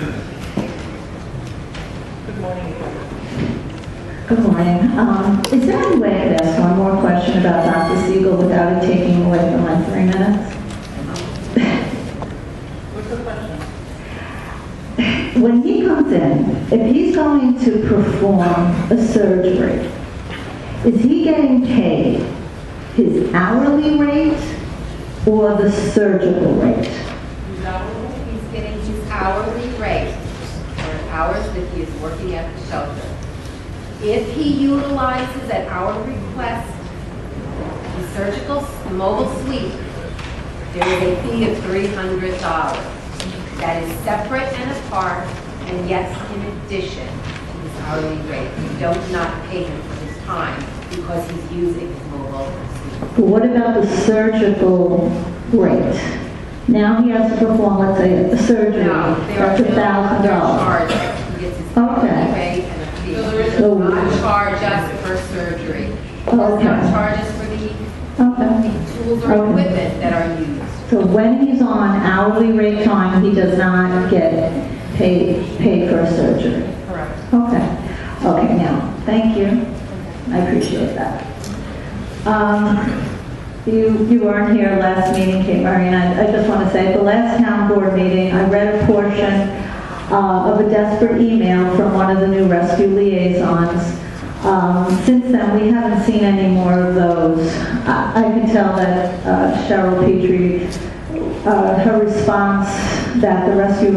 Good morning. Good morning. Is there any way I could ask one more question about Dr. Siegel without it taking away from my 3 minutes? What's the question? When he comes in, if he's going to perform a surgery, is he getting paid his hourly rate or the surgical rate? He's getting his hourly rate for hours that he is working at the shelter. If he utilizes at our request the surgical mobile suite, there is a fee of $300. That is separate and apart, and yes, in addition to his hourly rate. We don't not pay him for his time because he's using his mobile suite. But what about the surgical rate? Now he has to perform, let's say, a surgery. No, That's $1,000. charged. He gets his hourly Okay. rate and a fee. So there is He does not charge us for surgery. He does not charge us for the Okay. tools or equipment that are used. So when he's on hourly rate time, he does not get paid for a surgery? Correct. Okay. Okay, now, thank you. I appreciate that. You weren't here last meeting, Kate Murray, and I just want to say, at the last town board meeting, I read a portion of a desperate email from one of the new rescue liaisons. Since then, we haven't seen any more of those. I can tell that Cheryl Petrie, her response that the rescue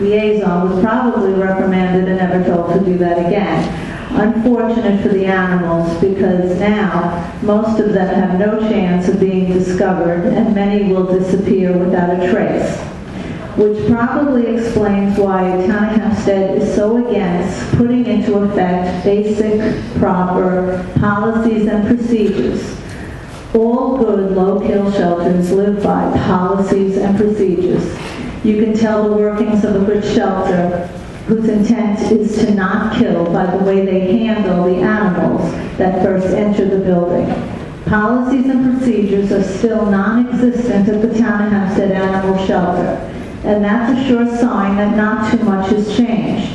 liaison was probably reprimanded and never told to do that again. Unfortunate for the animals, because now most of them have no chance of being discovered and many will disappear without a trace, which probably explains why Town of Hempstead is so against putting into effect basic, proper policies and procedures. All good low-kill shelters live by policies and procedures. You can tell the workings of a good shelter whose intent is to not kill by the way they handle the animals that first enter the building. Policies and procedures are still non-existent at the Town of Hempstead Animal Shelter, and that's a sure sign that not too much has changed.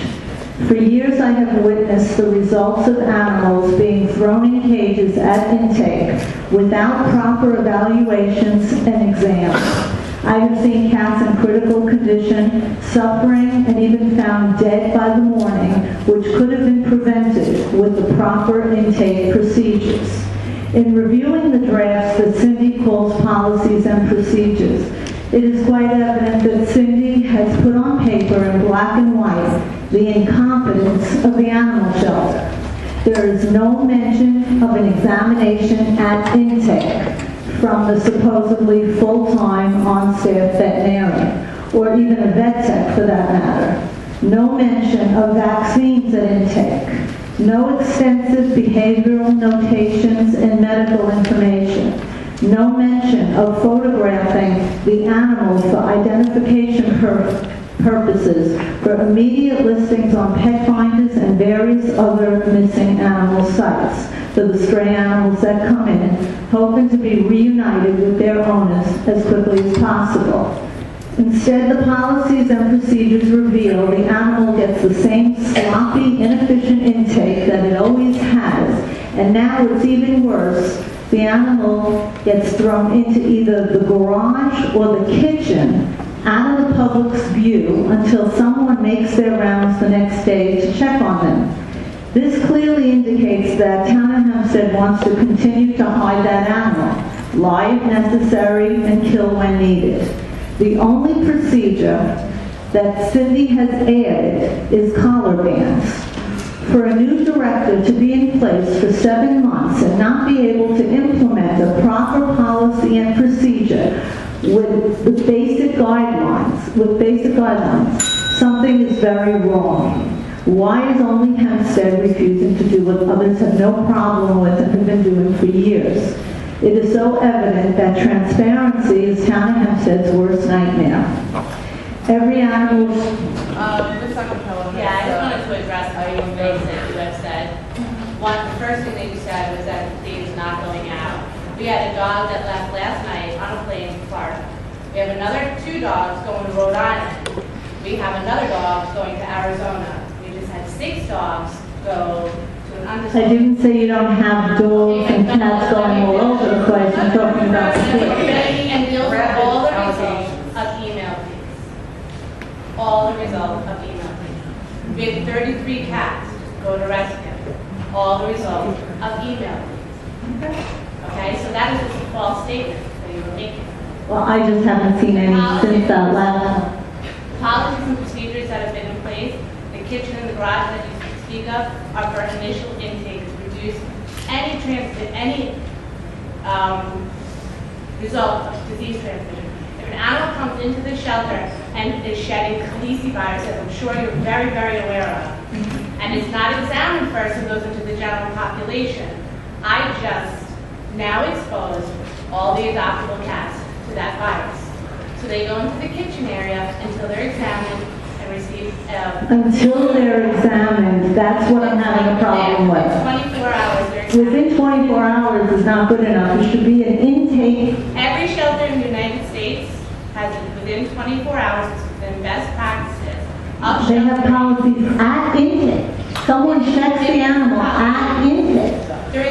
For years I have witnessed the results of animals being thrown in cages at intake without proper evaluations and exams. I have seen cats in critical condition, suffering, and even found dead by the morning, which could have been prevented with the proper intake procedures. In reviewing the drafts that Cindy calls policies and procedures, it is quite evident that Cindy has put on paper in black and white the incompetence of the animal shelter. There is no mention of an examination at intake from the supposedly full-time on-staff veterinarian, or even a vet tech for that matter. No mention of vaccines at intake. No extensive behavioral notations and medical information. No mention of photographing the animals for identification purposes, for immediate listings on pet finders and various other missing animal sites for the stray animals that come in, hoping to be reunited with their owners as quickly as possible. Instead, the policies and procedures reveal the animal gets the same sloppy, inefficient intake that it always has, and now it's even worse. The animal gets thrown into either the garage or the kitchen out of the public's view until someone makes their rounds the next day to check on them. This clearly indicates that Town of Hempstead wants to continue to hide that animal, lie if necessary, and kill when needed. The only procedure that Cindy has added is collar bands. For a new director to be in place for 7 months and not be able to implement a proper policy and procedure with basic guidelines, something is very wrong. Why is only Hempstead refusing to do what others have no problem with and have been doing for years? It is so evident that transparency is Town of Hempstead's worst nightmare. Every animal's... Ms. Acapella. Yeah, I just wanted to address a few things that you have said. The first thing that you said was that the date is not going out. We had a dog that left last night on a plane to Florida. We have another 2 dogs going to Rhode Island. We have dogs go to an I undisclosed. didn't say you don't have dogs and cats going all over the place, I'm talking about kids. And deals with all the results of email feeds. All the results of email feeds. We had 33 cats go to rescue. All the results of email feeds. Okay, so that is just a false statement that you were making. Well, I just haven't seen any since that last. Policies and procedures that have been in place, the kitchen and the garage that you speak of, are for initial intake to reduce any result of disease transmission. If an animal comes into the shelter and is shedding calicivirus, as I'm sure you're very, very aware of, and it's not examined first and goes into the general population, I just now expose all the adoptable cats to that virus. So they go into the kitchen area until they're examined and receive Until they're examined, that's what I'm having a problem with. 24 hours. They're examined. Within 24 hours is not good enough. It should be an intake. Every shelter in the United States has it within 24 hours, it's within best practices. Of They have sheltering. policies at intake. Someone checks the animal at intake. That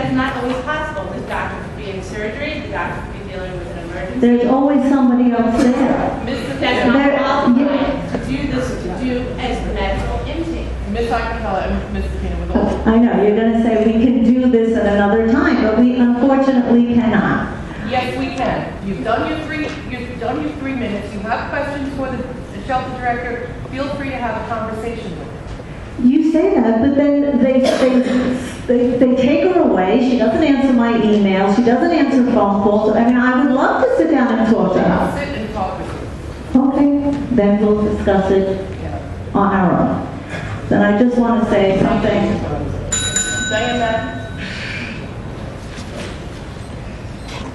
is not always possible. The doctor could be in surgery, the doctor could be dealing with an emergency. There's always somebody else there. That's not qualified to do this, to do as medical intake. Ms. Acapella and Mr. Pena, with all I know, you're gonna say we can do this at another time, but we unfortunately cannot. Yes, we can. You've done your 3 minutes. You have questions for the shelter director. Feel free to have a conversation with her. You say that, but then they take her away, she doesn't answer my emails, she doesn't answer phone calls. I mean, I would love to sit down and talk to I'll her. sit and talk with you. Okay, then we'll discuss it Yeah. on our own. Then I just want to say something. Diana?